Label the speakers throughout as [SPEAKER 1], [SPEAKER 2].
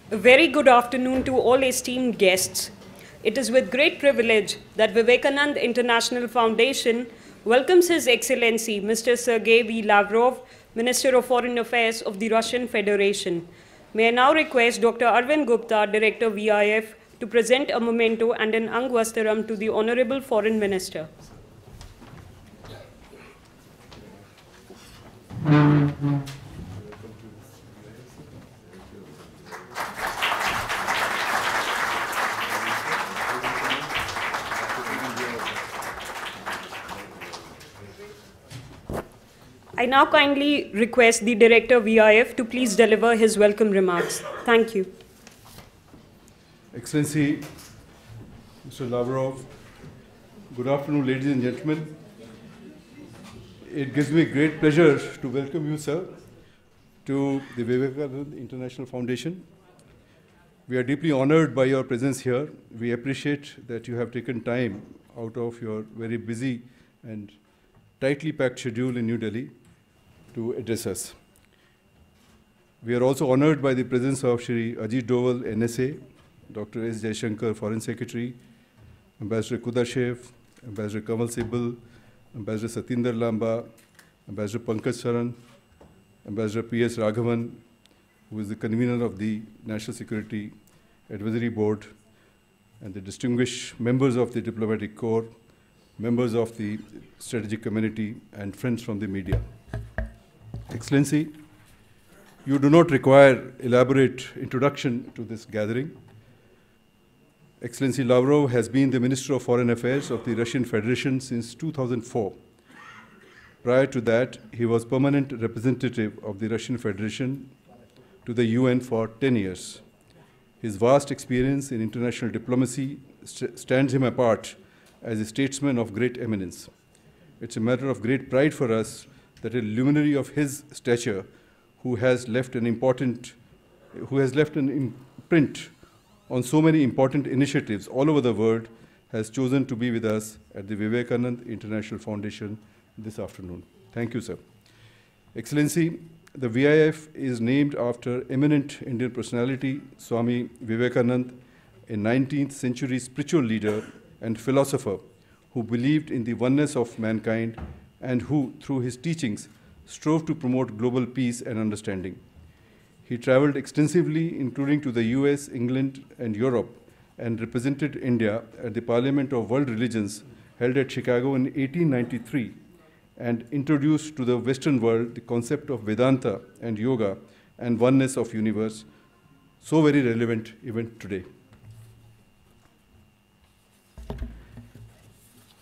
[SPEAKER 1] A very good afternoon to all esteemed guests. It is with great privilege that Vivekanand International Foundation welcomes His Excellency Mr. Sergey V. Lavrov, Minister of Foreign Affairs of the Russian Federation. May I now request Dr. Arvind Gupta, Director VIF, to present a memento and an Angvastaram to the Honorable Foreign Minister. I now kindly request the Director VIF to please deliver his welcome remarks. Thank you.
[SPEAKER 2] Excellency, Mr. Lavrov, good afternoon, ladies and gentlemen. It gives me great pleasure to welcome you, sir, to the Vivekanand International Foundation. We are deeply honored by your presence here. We appreciate that you have taken time out of your very busy and tightly packed schedule in New Delhi to address us. We are also honored by the presence of Shri Ajit Doval, NSA, Dr. S. Jaishankar, Foreign Secretary, Ambassador Kudashev, Ambassador Kamal Sibal, Ambassador Satinder Lamba, Ambassador Pankaj Saran, Ambassador P.S. Raghavan, who is the convener of the National Security Advisory Board, and the distinguished members of the Diplomatic Corps, members of the strategic community, and friends from the media. Excellency, you do not require elaborate introduction to this gathering. Excellency Lavrov has been the Minister of Foreign Affairs of the Russian Federation since 2004. Prior to that, he was permanent representative of the Russian Federation to the UN for 10 years. His vast experience in international diplomacy stands him apart as a statesman of great eminence. It's a matter of great pride for us that a luminary of his stature who has left an imprint on so many important initiatives all over the world has chosen to be with us at the Vivekanand International Foundation this afternoon. Thank you, sir. Excellency, the VIF is named after eminent Indian personality Swami Vivekanand, a 19th century spiritual leader and philosopher who believed in the oneness of mankind and who, through his teachings, strove to promote global peace and understanding. He traveled extensively, including to the US, England, and Europe, and represented India at the Parliament of World Religions held at Chicago in 1893, and introduced to the Western world the concept of Vedanta and yoga and oneness of universe, so very relevant even today.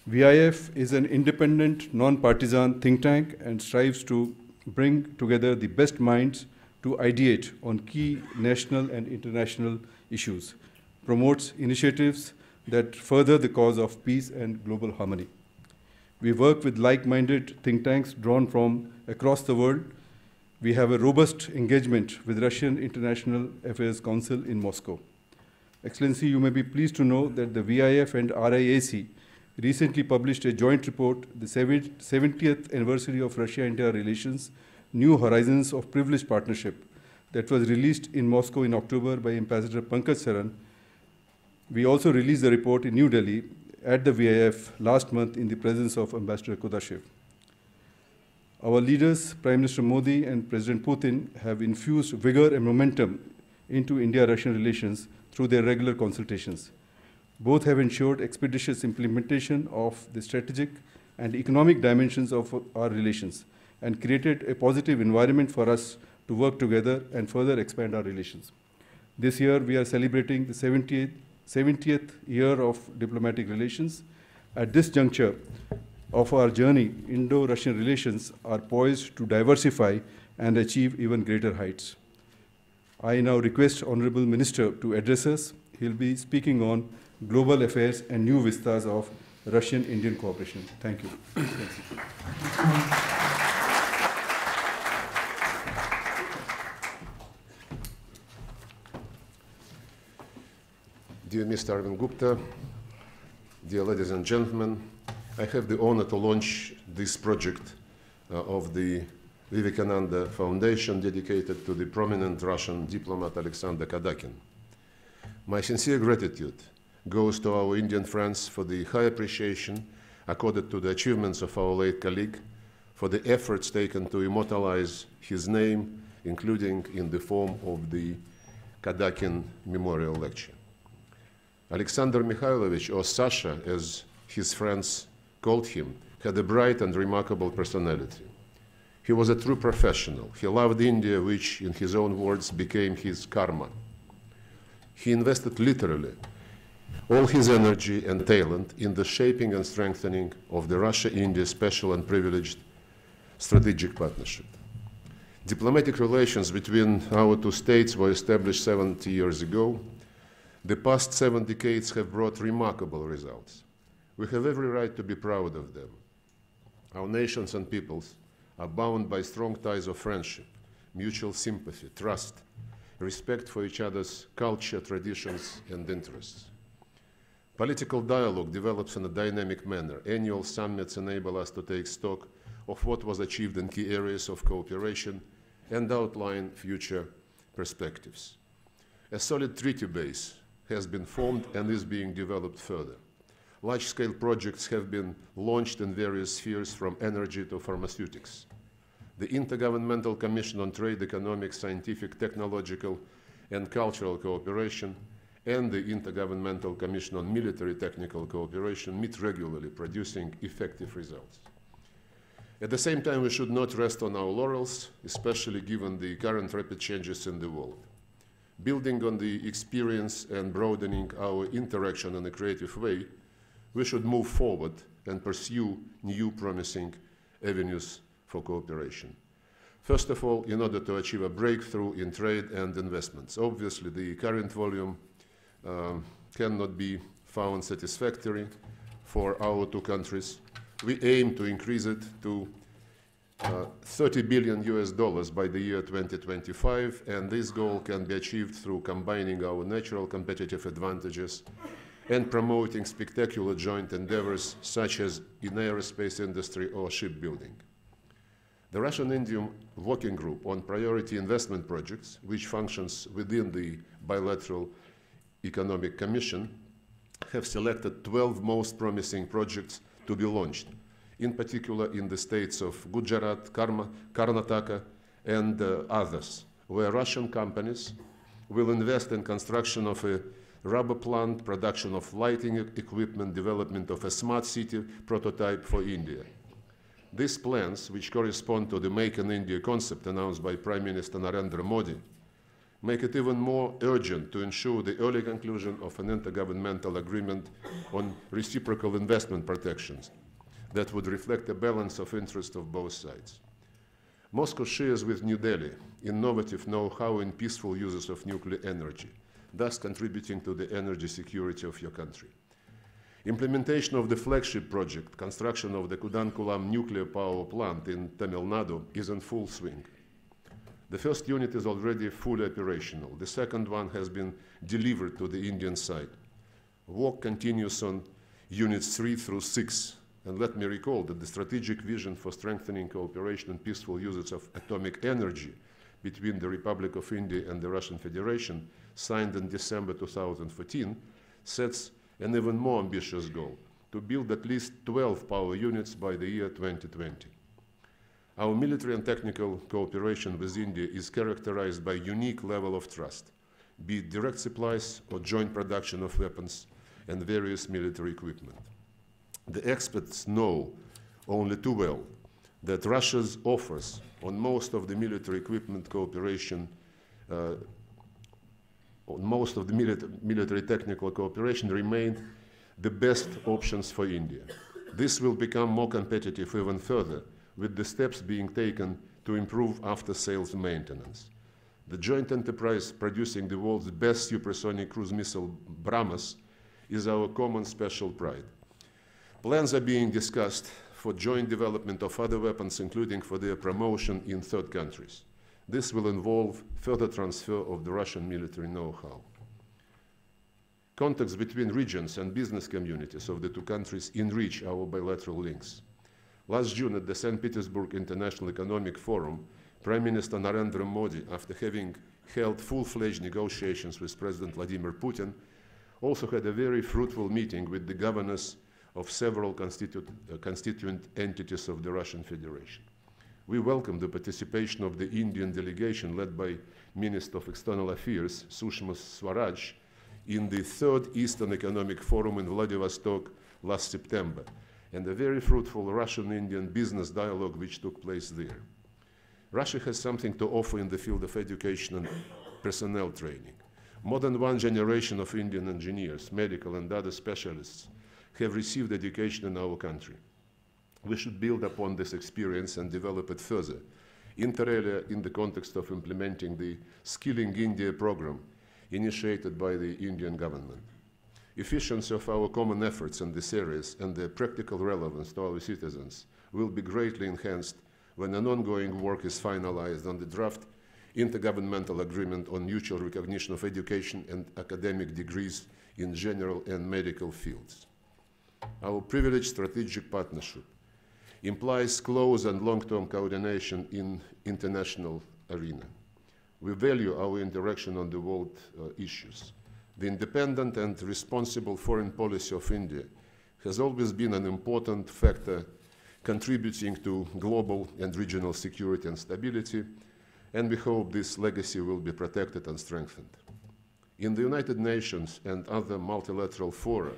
[SPEAKER 2] VIF is an independent, non-partisan think tank and strives to bring together the best minds to ideate on key national and international issues, promotes initiatives that further the cause of peace and global harmony. We work with like-minded think tanks drawn from across the world. We have a robust engagement with Russian International Affairs Council in Moscow. Excellency, you may be pleased to know that the VIF and RIAC recently published a joint report, the 70th anniversary of Russia-India relations, New Horizons of Privileged Partnership, that was released in Moscow in October by Ambassador Pankaj Saran. We also released the report in New Delhi at the VIF last month in the presence of Ambassador Kudashev. Our leaders, Prime Minister Modi and President Putin, have infused vigor and momentum into India-Russian relations through their regular consultations. Both have ensured expeditious implementation of the strategic and economic dimensions of our relations and created a positive environment for us to work together and further expand our relations. This year, we are celebrating the 70th year of diplomatic relations. At this juncture of our journey, Indo-Russian relations are poised to diversify and achieve even greater heights. I now request Honorable Minister to address us. He'll be speaking on global affairs and new vistas of Russian-Indian cooperation. Thank you.
[SPEAKER 3] Dear Mr. Arvind Gupta, dear ladies and gentlemen, I have the honor to launch this project of the Vivekananda Foundation dedicated to the prominent Russian diplomat Alexander Kadakin. My sincere gratitude goes to our Indian friends for the high appreciation accorded to the achievements of our late colleague, for the efforts taken to immortalize his name, including in the form of the Kadakin Memorial Lecture. Alexander Mikhailovich, or Sasha, as his friends called him, had a bright and remarkable personality. He was a true professional. He loved India, which, in his own words, became his karma. He invested literally all his energy and talent in the shaping and strengthening of the Russia-India special and privileged strategic partnership. Diplomatic relations between our two states were established 70 years ago. The past 7 decades have brought remarkable results. We have every right to be proud of them. Our nations and peoples are bound by strong ties of friendship, mutual sympathy, trust, respect for each other's culture, traditions, and interests. Political dialogue develops in a dynamic manner. Annual summits enable us to take stock of what was achieved in key areas of cooperation and outline future perspectives. A solid treaty base has been formed and is being developed further. Large-scale projects have been launched in various spheres, from energy to pharmaceutics. The Intergovernmental Commission on Trade, Economic, Scientific, Technological, and Cultural Cooperation and the Intergovernmental Commission on Military Technical Cooperation meet regularly, producing effective results. At the same time, we should not rest on our laurels, especially given the current rapid changes in the world. Building on the experience and broadening our interaction in a creative way, we should move forward and pursue new promising avenues for cooperation. First of all, in order to achieve a breakthrough in trade and investments. Obviously, the current volume cannot be found satisfactory for our two countries. We aim to increase it to $30 billion by the year 2025, and this goal can be achieved through combining our natural competitive advantages and promoting spectacular joint endeavors such as in aerospace industry or shipbuilding. The Russian-Indian Working Group on Priority Investment Projects, which functions within the Bilateral Economic Commission, have selected 12 most promising projects to be launched, in particular in the states of Gujarat, Karnataka, and others, where Russian companies will invest in construction of a rubber plant, production of lighting equipment, development of a smart city prototype for India. These plans, which correspond to the Make in India concept announced by Prime Minister Narendra Modi, make it even more urgent to ensure the early conclusion of an intergovernmental agreement on reciprocal investment protections that would reflect a balance of interest of both sides. Moscow shares with New Delhi innovative know-how in peaceful uses of nuclear energy, thus contributing to the energy security of your country. Implementation of the flagship project, construction of the Kudankulam nuclear power plant in Tamil Nadu, is in full swing. The first unit is already fully operational. The second one has been delivered to the Indian side. Work continues on units 3 through 6. And let me recall that the strategic vision for strengthening cooperation and peaceful usage of atomic energy between the Republic of India and the Russian Federation, signed in December 2014, sets an even more ambitious goal: to build at least 12 power units by the year 2020. Our military and technical cooperation with India is characterized by a unique level of trust, be it direct supplies or joint production of weapons and various military equipment. The experts know only too well that Russia's offers on most of the military equipment cooperation, on most of the military technical cooperation remain the best options for India. This will become more competitive even further with the steps being taken to improve after-sales maintenance. The joint enterprise producing the world's best supersonic cruise missile, BrahMos, is our common special pride. Plans are being discussed for joint development of other weapons, including for their promotion in third countries. This will involve further transfer of the Russian military know-how. Contacts between regions and business communities of the two countries enrich our bilateral links. Last June at the St. Petersburg International Economic Forum, Prime Minister Narendra Modi, after having held full-fledged negotiations with President Vladimir Putin, also had a very fruitful meeting with the governors of several constituent entities of the Russian Federation. We welcome the participation of the Indian delegation led by Minister of External Affairs, Sushma Swaraj, in the third Eastern Economic Forum in Vladivostok last September, and a very fruitful Russian-Indian business dialogue which took place there. Russia has something to offer in the field of education and personnel training. More than one generation of Indian engineers, medical and other specialists have received education in our country. We should build upon this experience and develop it further, inter alia in the context of implementing the Skilling India program initiated by the Indian government. Efficiency of our common efforts in this area and their practical relevance to our citizens will be greatly enhanced when an ongoing work is finalized on the draft intergovernmental agreement on mutual recognition of education and academic degrees in general and medical fields. Our privileged strategic partnership implies close and long-term coordination in international arena. We value our interaction on the world issues. The independent and responsible foreign policy of India has always been an important factor contributing to global and regional security and stability, and we hope this legacy will be protected and strengthened. In the United Nations and other multilateral fora,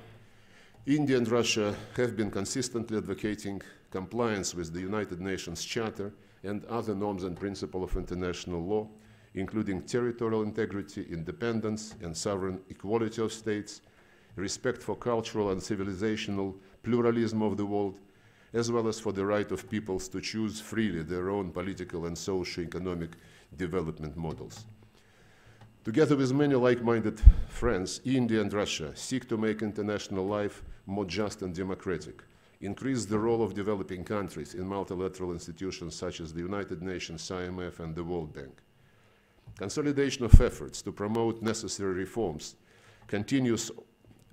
[SPEAKER 3] India and Russia have been consistently advocating compliance with the United Nations Charter and other norms and principles of international law, including territorial integrity, independence, and sovereign equality of states, respect for cultural and civilizational pluralism of the world, as well as for the right of peoples to choose freely their own political and socio-economic development models. Together with many like-minded friends, India and Russia seek to make international life more just and democratic, increase the role of developing countries in multilateral institutions such as the United Nations, IMF, and the World Bank. Consolidation of efforts to promote necessary reforms continues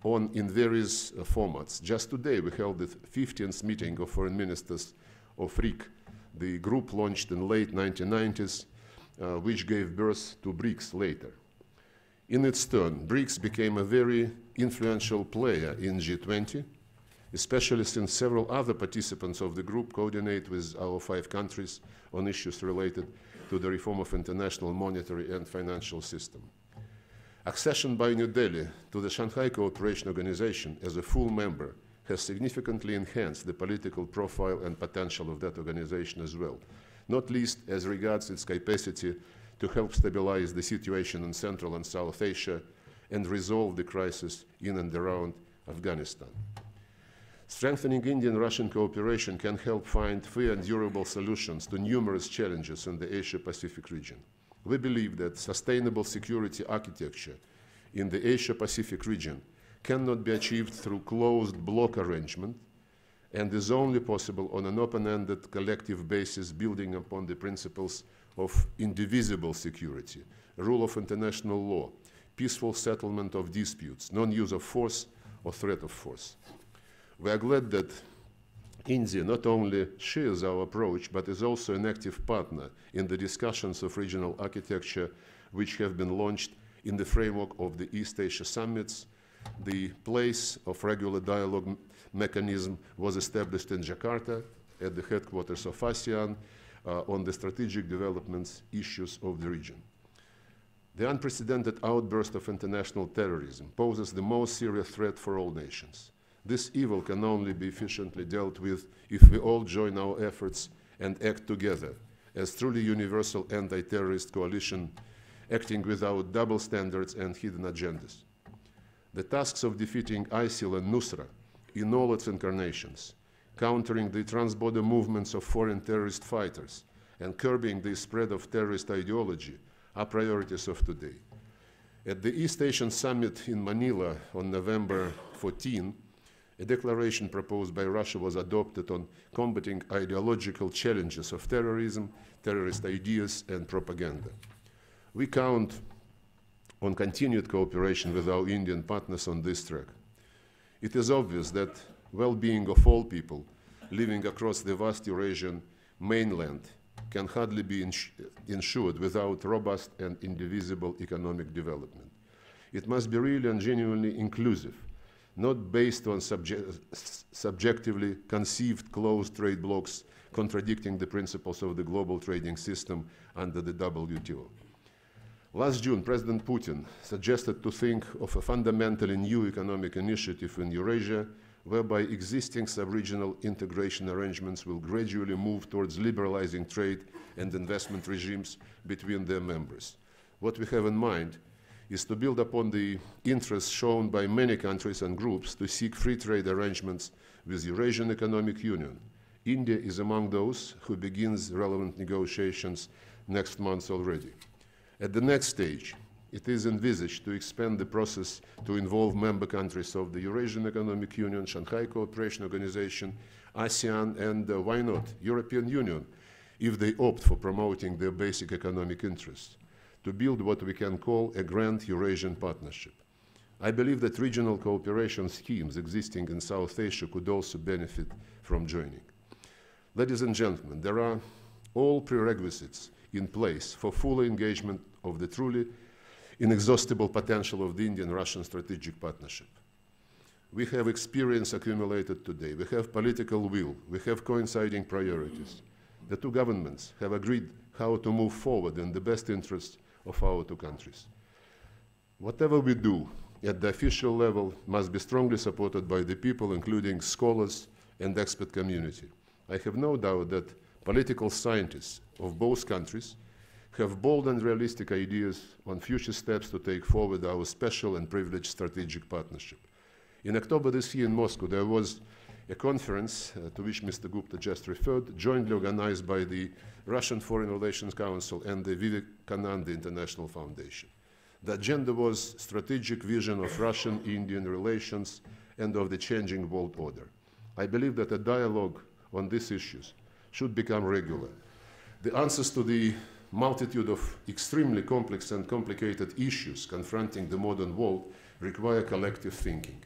[SPEAKER 3] on in various formats. Just today, we held the 15th meeting of foreign ministers of RIC, the group launched in late 1990s, which gave birth to BRICS later. In its turn, BRICS became a very influential player in G20, especially since several other participants of the group coordinate with our 5 countries on issues related to the reform of international monetary and financial system. Accession by New Delhi to the Shanghai Cooperation Organization as a full member has significantly enhanced the political profile and potential of that organization as well, not least as regards its capacity to help stabilize the situation in Central and South Asia and resolve the crisis in and around Afghanistan. Strengthening Indian-Russian cooperation can help find fair and durable solutions to numerous challenges in the Asia-Pacific region. We believe that sustainable security architecture in the Asia-Pacific region cannot be achieved through closed block arrangement and is only possible on an open-ended collective basis building upon the principles of indivisible security, rule of international law, peaceful settlement of disputes, non-use of force or threat of force. We are glad that India not only shares our approach, but is also an active partner in the discussions of regional architecture which have been launched in the framework of the East Asia summits. The place of regular dialogue mechanism was established in Jakarta at the headquarters of ASEAN on the strategic developments issues of the region. The unprecedented outburst of international terrorism poses the most serious threat for all nations. This evil can only be efficiently dealt with if we all join our efforts and act together as truly universal anti-terrorist coalition, acting without double standards and hidden agendas. The tasks of defeating ISIL and Nusra in all its incarnations, countering the transborder movements of foreign terrorist fighters, and curbing the spread of terrorist ideology are priorities of today. At the East Asian Summit in Manila on November 14, a declaration proposed by Russia was adopted on combating ideological challenges of terrorism, terrorist ideas, and propaganda. We count on continued cooperation with our Indian partners on this track. It is obvious that well-being of all people living across the vast Eurasian mainland can hardly be ensured without robust and indivisible economic development. It must be really and genuinely inclusive, not based on subjectively conceived closed trade blocs contradicting the principles of the global trading system under the WTO. Last June, President Putin suggested to think of a fundamentally new economic initiative in Eurasia, whereby existing sub-regional integration arrangements will gradually move towards liberalizing trade and investment regimes between their members. What we have in mind is to build upon the interest shown by many countries and groups to seek free trade arrangements with Eurasian Economic Union. India is among those who begins relevant negotiations next month already. At the next stage, it is envisaged to expand the process to involve member countries of the Eurasian Economic Union, Shanghai Cooperation Organization, ASEAN, and why not, European Union, if they opt for promoting their basic economic interests, to build what we can call a grand Eurasian partnership. I believe that regional cooperation schemes existing in South Asia could also benefit from joining. Ladies and gentlemen, there are all prerequisites in place for full engagement of the truly inexhaustible potential of the Indian-Russian strategic partnership. We have experience accumulated today. We have political will. We have coinciding priorities. The two governments have agreed how to move forward in the best interests of our two countries. Whatever we do at the official level must be strongly supported by the people, including scholars and expert community. I have no doubt that political scientists of both countries have bold and realistic ideas on future steps to take forward our special and privileged strategic partnership. In October this year in Moscow, there was a conference to which Mr. Gupta just referred, jointly organized by the Russian Foreign Relations Council and the Vivekananda International Foundation. The agenda was strategic vision of Russian-Indian relations and of the changing world order. I believe that a dialogue on these issues should become regular. The answers to the multitude of extremely complex and complicated issues confronting the modern world require collective thinking.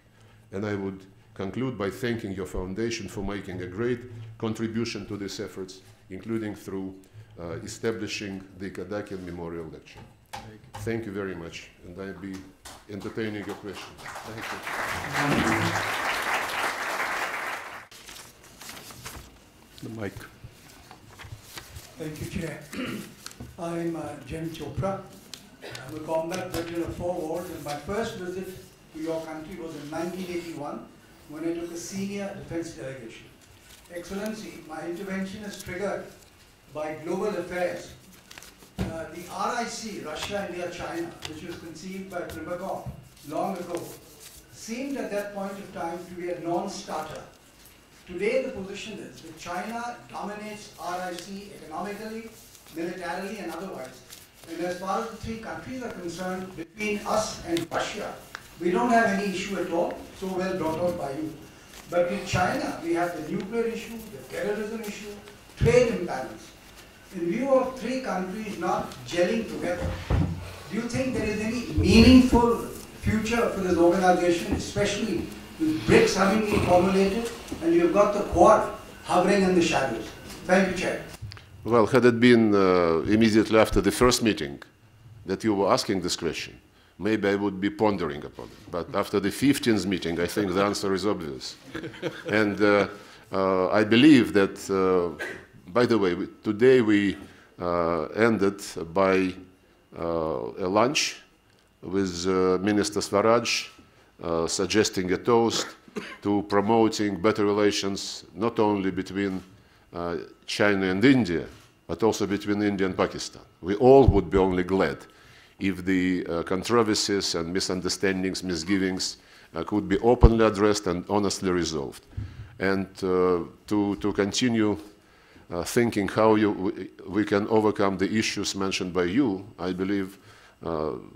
[SPEAKER 3] And I would conclude by thanking your foundation for making a great contribution to these efforts, including through establishing the Kadakian Memorial Lecture. Thank you very much, and I'll be entertaining your questions. Thank
[SPEAKER 2] you. The mic.
[SPEAKER 4] Thank you, Chair. I'm Jem Chopra. I'm a combat veteran of 4 wars, and my first visit to your country was in 1981 when I took a senior defense delegation. Excellency, my intervention is triggered by global affairs. The RIC, Russia, India, China, which was conceived by Primakov long ago, seemed at that point of time to be a non-starter. Today the position is that China dominates RIC economically, militarily and otherwise. And as far as the 3 countries are concerned, between us and Russia, we don't have any issue at all, so well brought out by you. But with China, we have the nuclear issue, the terrorism issue, trade imbalance. In view of 3 countries not gelling together, do you think there is any meaningful future for this organization, especially with BRICS having been formulated and you've got the Quad hovering in the shadows? Thank you, Chair.
[SPEAKER 3] Well, had it been immediately after the first meeting that you were asking this question, maybe I would be pondering upon it. But after the 15th meeting, I think the answer is obvious. And I believe that, by the way, today we ended by a lunch with Minister Swaraj suggesting a toast to promoting better relations not only between China and India, but also between India and Pakistan. We all would be only glad if the controversies and misunderstandings, misgivings could be openly addressed and honestly resolved. And to continue thinking how we can overcome the issues mentioned by you, I believe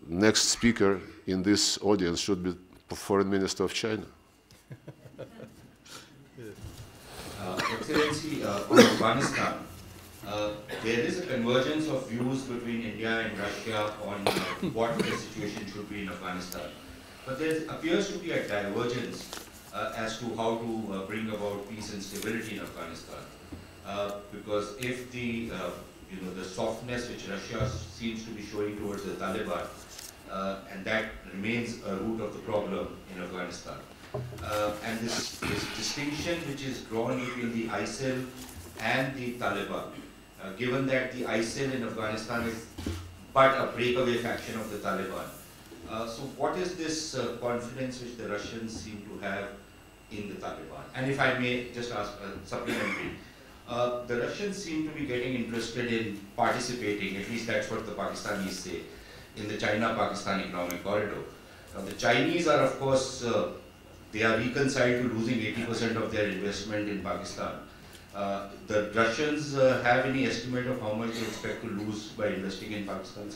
[SPEAKER 3] next speaker in this audience should be Foreign Minister of China.
[SPEAKER 5] Excellency, on Afghanistan, there is a convergence of views between India and Russia on what the situation should be in Afghanistan. But there appears to be a divergence as to how to bring about peace and stability in Afghanistan. Because if the the softness which Russia seems to be showing towards the Taliban, and that remains a root of the problem in Afghanistan. And this distinction which is drawn between the ISIL and the Taliban, given that the ISIL in Afghanistan is but a breakaway faction of the Taliban. So what is this confidence which the Russians seem to have in the Taliban? And if I may just ask supplementary, the Russians seem to be getting interested in participating, at least that's what the Pakistanis say, in the China-Pakistan economic corridor. Now the Chinese are, of course, they are reconciled to losing 80% of their investment in Pakistan. The Russians have any estimate of how much they expect to lose by investing in Pakistan?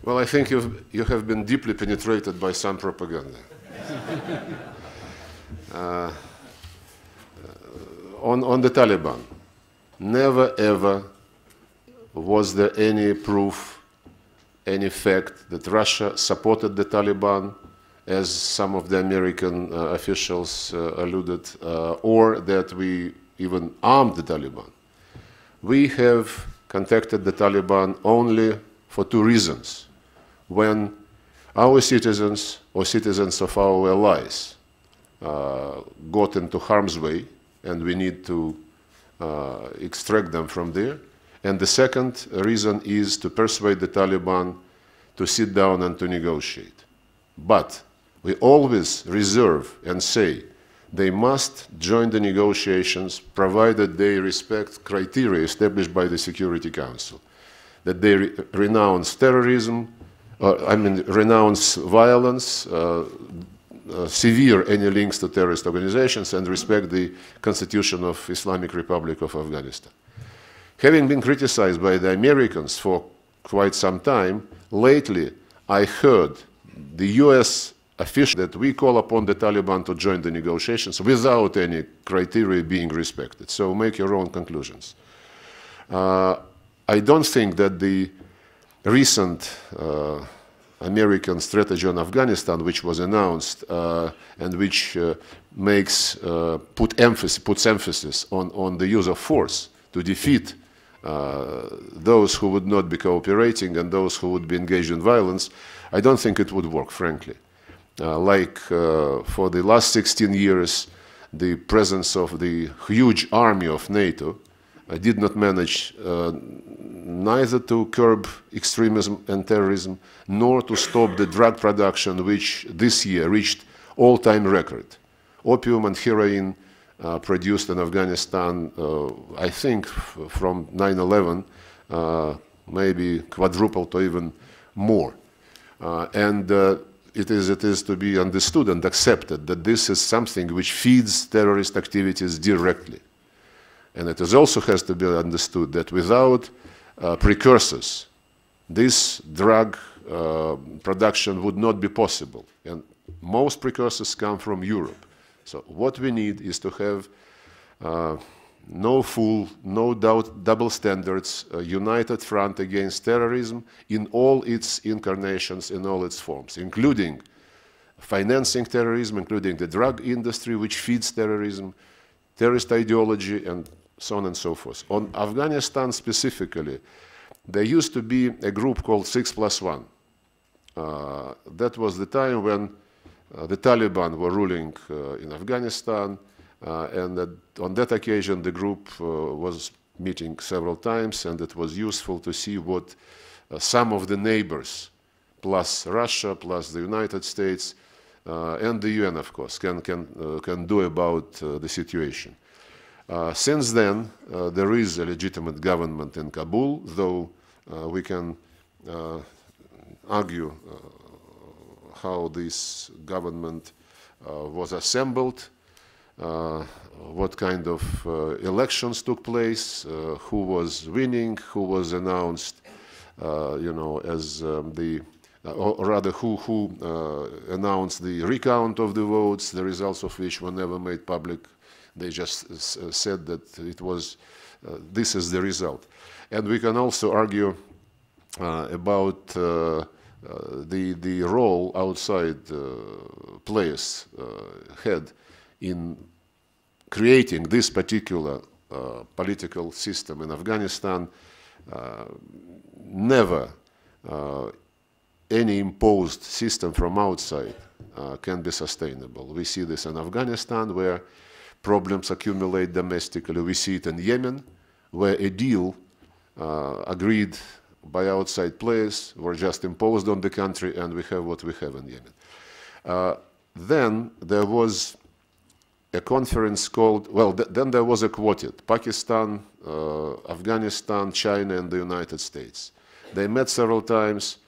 [SPEAKER 3] Well, I think you have been deeply penetrated by some propaganda. On the Taliban, never ever was there any proof, any fact that Russia supported the Taliban, as some of the American officials alluded, or that we even armed the Taliban. We have contacted the Taliban only for two reasons. When our citizens or citizens of our allies got into harm's way, and we need to extract them from there. And the second reason is to persuade the Taliban to sit down and to negotiate. But we always reserve and say they must join the negotiations provided they respect criteria established by the Security Council, that they renounce terrorism, renounce violence, sever any links to terrorist organizations, and respect the Constitution of Islamic Republic of Afghanistan. Having been criticized by the Americans for quite some time, lately I heard the US official that we call upon the Taliban to join the negotiations without any criteria being respected. So make your own conclusions. I don't think that the recent American strategy on Afghanistan, which was announced and which puts emphasis on the use of force to defeat those who would not be cooperating and those who would be engaged in violence, I don't think it would work, frankly. For the last 16 years, the presence of the huge army of NATO did not manage neither to curb extremism and terrorism, nor to stop the drug production, which this year reached all-time record. Opium and heroin produced in Afghanistan, I think from 9/11, maybe quadrupled or even more. It is to be understood and accepted that this is something which feeds terrorist activities directly. And it also has to be understood that without precursors, this drug production would not be possible. And most precursors come from Europe. So what we need is to have no doubt, double standards, a united front against terrorism in all its incarnations, in all its forms, including financing terrorism, including the drug industry, which feeds terrorism, terrorist ideology, and so on and so forth. On Afghanistan specifically, there used to be a group called 6+1. That was the time when the Taliban were ruling in Afghanistan, and on that occasion the group was meeting several times, and it was useful to see what some of the neighbors, plus Russia, plus the United States, and the UN, of course, can do about the situation. Since then, there is a legitimate government in Kabul, though we can argue how this government was assembled, what kind of elections took place, who was winning, who was announced, as or rather who announced the recount of the votes, the results of which were never made public. They just said that it was, this is the result. And we can also argue about the role outside players had in creating this particular political system in Afghanistan, never any imposed system from outside can be sustainable. We see this in Afghanistan, where problems accumulate domestically. We see it in Yemen, where a deal agreed by outside players were just imposed on the country, and we have what we have in Yemen. Then there was a conference called, well, then there was a quartet, Pakistan, Afghanistan, China, and the United States. They met several times,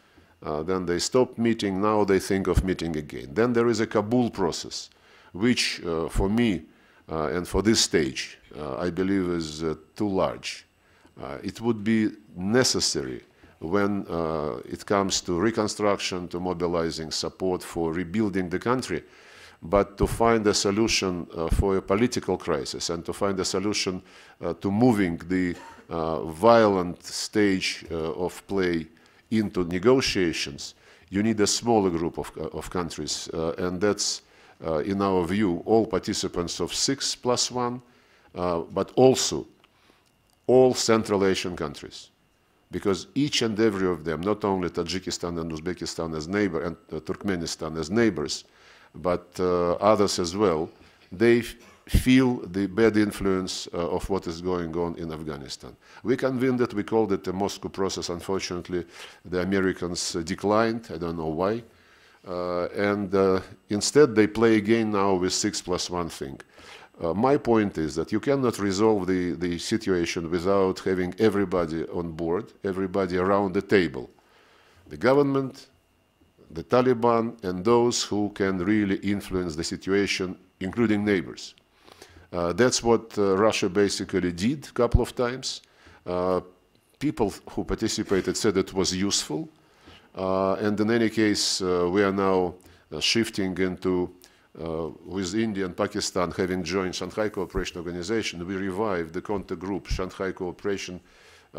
[SPEAKER 3] then they stopped meeting, now they think of meeting again. Then there is a Kabul process, which for me and for this stage, I believe is too large. It would be necessary when it comes to reconstruction, to mobilizing support for rebuilding the country, but to find a solution for a political crisis and to find a solution to moving the violent stage of play into negotiations, you need a smaller group of countries, and that's, in our view, all participants of 6+1, but also all Central Asian countries, because each and every of them, not only Tajikistan and Uzbekistan as neighbors and Turkmenistan as neighbors, but others as well, they feel the bad influence of what is going on in Afghanistan. We convened it, we called it the Moscow process. Unfortunately, the Americans declined, I don't know why. And instead they play again now with 6+1 thing. My point is that you cannot resolve the situation without having everybody on board, everybody around the table. The government, the Taliban, and those who can really influence the situation, including neighbors. That's what Russia basically did a couple of times. People who participated said it was useful. And in any case, we are now shifting into, with India and Pakistan having joined Shanghai Cooperation Organization, we revived the contact group Shanghai Cooperation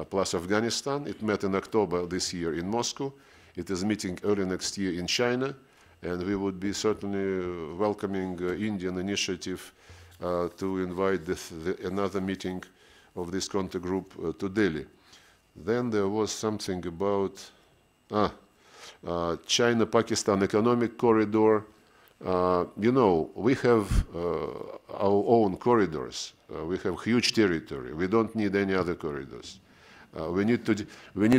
[SPEAKER 3] plus Afghanistan. It met in October this year in Moscow. It is meeting early next year in China, and we would be certainly welcoming Indian initiative to invite another meeting of this contact group to Delhi. Then there was something about China-Pakistan economic corridor. You know, we have our own corridors. We have huge territory. We don't need any other corridors. We need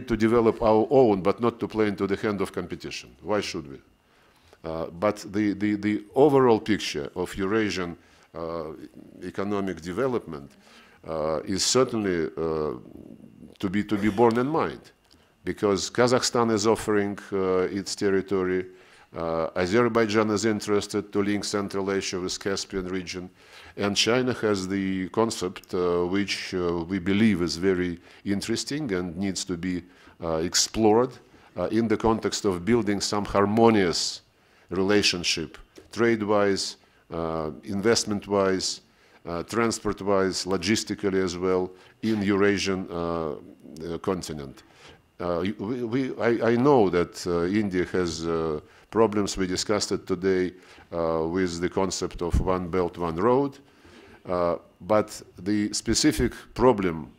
[SPEAKER 3] to develop our own, but not to play into the hand of competition. Why should we? But the overall picture of Eurasian economic development is certainly to be borne in mind, because Kazakhstan is offering its territory. Azerbaijan is interested to link Central Asia with Caspian region, and China has the concept which we believe is very interesting and needs to be explored in the context of building some harmonious relationship, trade-wise, investment-wise, transport-wise, logistically as well, in Eurasian continent. I know that India has problems. We discussed it today with the concept of one belt, one road. But the specific problem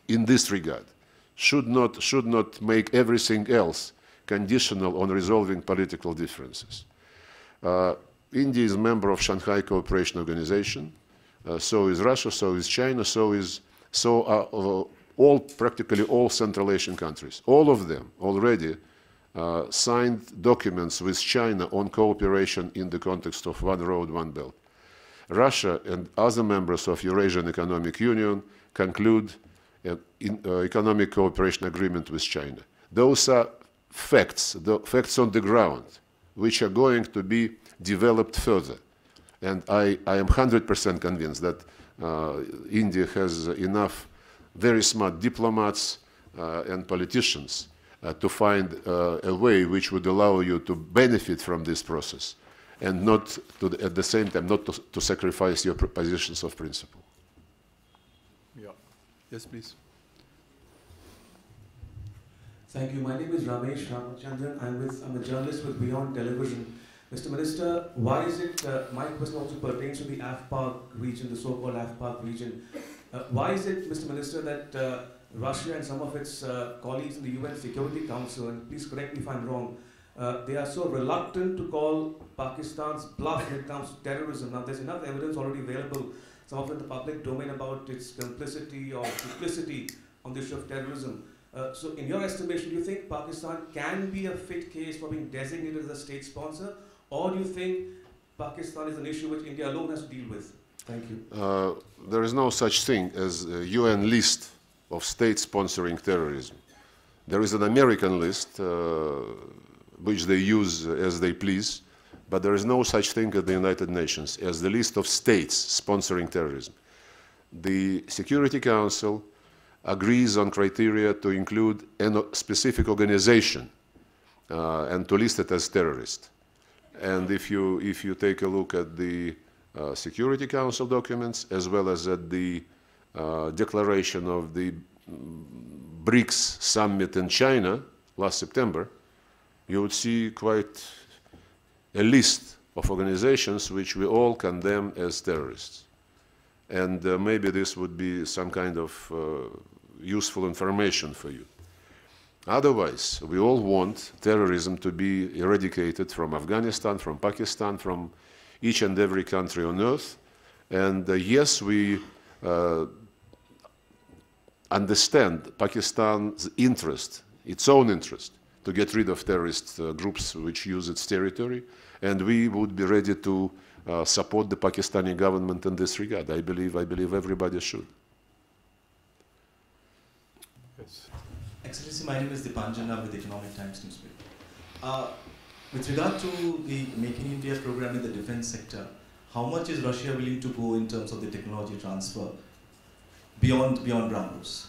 [SPEAKER 3] in this regard should not make everything else conditional on resolving political differences. India is a member of Shanghai Cooperation Organization. So is Russia. So is China. Practically all Central Asian countries. All of them already signed documents with China on cooperation in the context of one road, one belt. Russia and other members of Eurasian Economic Union conclude an economic cooperation agreement with China. Those are facts, the facts on the ground, which are going to be developed further. And I am 100% convinced that India has enough very smart diplomats and politicians to find a way which would allow you to benefit from this process and not to, at the same time, not to sacrifice your positions of principle.
[SPEAKER 2] Yeah. Yes, please.
[SPEAKER 6] Thank you. My name is Ramesh Ramachandran. I'm a journalist with Beyond Television. Mr. Minister, why is it, my question also pertains to the AFPAC region, the so-called AFPAC region. Why is it, Mr. Minister, that Russia and some of its colleagues in the UN Security Council, and please correct me if I'm wrong, they are so reluctant to call Pakistan's bluff when it comes to terrorism? Now, there's enough evidence already available, some of it in the public domain, about its complicity or duplicity on the issue of terrorism. So in your estimation, do you think Pakistan can be a fit case for being designated as a state sponsor, or do you think Pakistan is an issue which India alone has to deal with? Thank you.
[SPEAKER 3] There is no such thing as a UN list of states sponsoring terrorism. There is an American list which they use as they please, but there is no such thing at the United Nations as the list of states sponsoring terrorism. The Security Council agrees on criteria to include a specific organization and to list it as terrorist. And if you take a look at the Security Council documents, as well as at the declaration of the BRICS summit in China last September, you would see quite a list of organizations which we all condemn as terrorists. And maybe this would be some kind of useful information for you. Otherwise, we all want terrorism to be eradicated from Afghanistan, from Pakistan, from each and every country on earth. And yes, we understand Pakistan's interest, its own interest, to get rid of terrorist groups which use its territory. And we would be ready to support the Pakistani government in this regard. I believe everybody should.
[SPEAKER 2] Yes.
[SPEAKER 7] Excellency, my name is Dipanjan. I'm with Economic Times newspaper. With regard to the Make in India program in the defense sector, how much is Russia willing to go in terms of the technology transfer beyond BrahMos?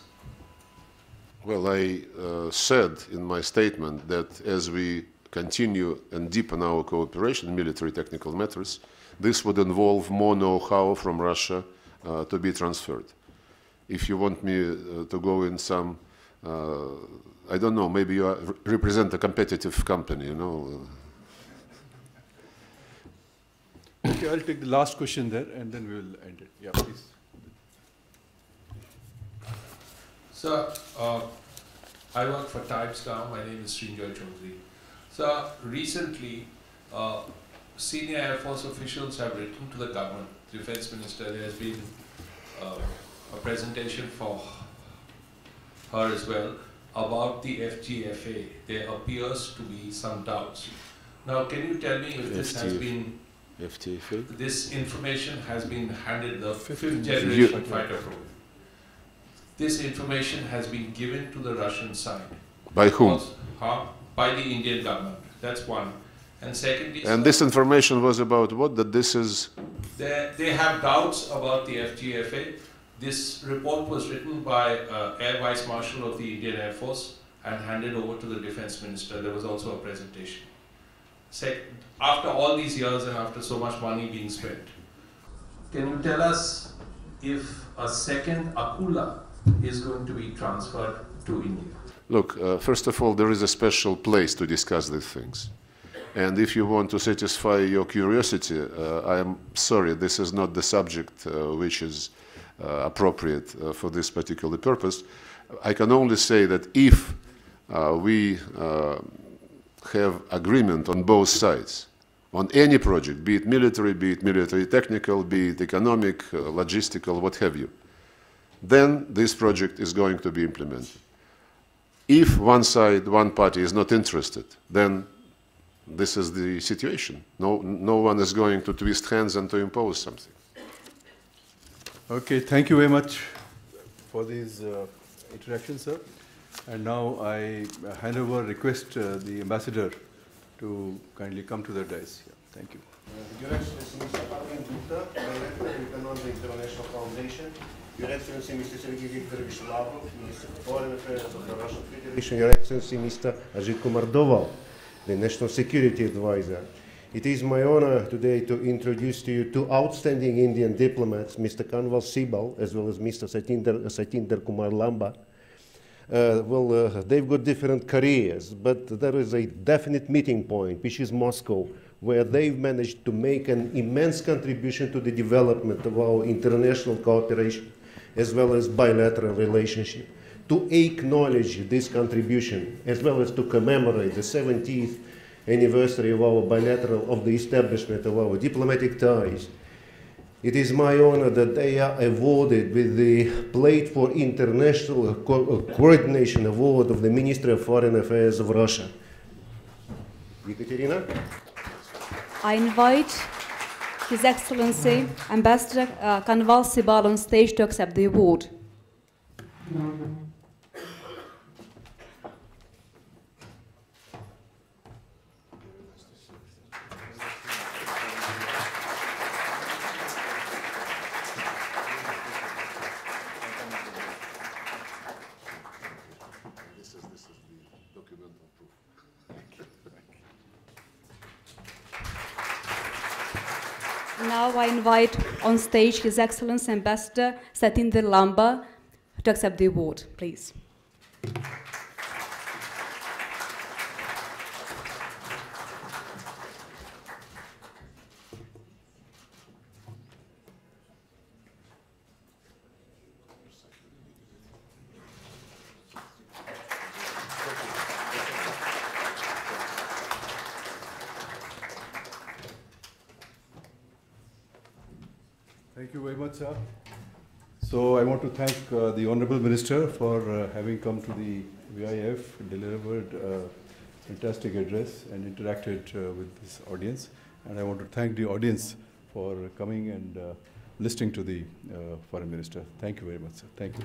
[SPEAKER 3] Well, I said in my statement that as we continue and deepen our cooperation in military technical matters, this would involve more know-how from Russia to be transferred. If you want me to go in some, I don't know, maybe you represent a competitive company, you know.
[SPEAKER 2] Okay, I'll take the last question there, and then we will end it. Yeah, please.
[SPEAKER 8] Sir, I work for Times now. My name is Sergey. Sir, recently, senior Air Force officials have written to the government, Defense Minister. There has been a presentation for her as well about the FGFA. There appears to be some doubts. Now, can you tell me if this has been, this information has been handed, the fifth generation fighter program? This information has been given to the Russian side.
[SPEAKER 3] By whom?
[SPEAKER 8] By the Indian government. That's one. And secondly,
[SPEAKER 3] and this information was about what? That this is...
[SPEAKER 8] They have doubts about the FGFA. This report was written by Air Vice Marshal of the Indian Air Force and handed over to the Defense Minister. There was also a presentation. After all these years and after so much money being spent, can you tell us if a second Akula is going to be transferred to India?
[SPEAKER 3] Look, first of all, there is a special place to discuss these things. And if you want to satisfy your curiosity, I am sorry, this is not the subject which is appropriate for this particular purpose. I can only say that if we have agreement on both sides, on any project, be it military technical, be it economic, logistical, what have you, then this project is going to be implemented. If one side, one party is not interested, then this is the situation. No one is going to twist hands and to impose something.
[SPEAKER 2] Okay, thank you very much for these interactions, sir. And now I hand over, request the ambassador to kindly come to the dais. Yeah, thank you.
[SPEAKER 9] Your Excellency, Mr. Arvind Gupta, Director of the International Foundation, Your Excellency, Mr. Sergey Lavrov, Minister of Foreign Affairs of the Russian Federation, Your Excellency, Mr. Ajit Kumar Doval, the National Security Advisor. It is my honor today to introduce to you two outstanding Indian diplomats, Mr. Kanwal Sibal, as well as Mr. Satinder Kumar Lamba. they've got different careers, but there is a definite meeting point, which is Moscow, where they've managed to make an immense contribution to the development of our international cooperation, as well as bilateral relationship. To acknowledge this contribution, as well as to commemorate the 70th anniversary of our bilateral, of the establishment of our diplomatic ties, it is my honor that they are awarded with the Plate for International Coordination Award of the Ministry of Foreign Affairs of Russia. Ekaterina?
[SPEAKER 10] I invite His Excellency Ambassador Kanval Sibal on stage to accept the award. Now I invite on stage His Excellency Ambassador Satinder Lamba to accept the award, please.
[SPEAKER 2] Thank you very much, sir. So I want to thank the Honorable Minister for having come to the VIF, delivered a fantastic address and interacted with this audience. And I want to thank the audience for coming and listening to the Foreign Minister. Thank you very much, sir. Thank you.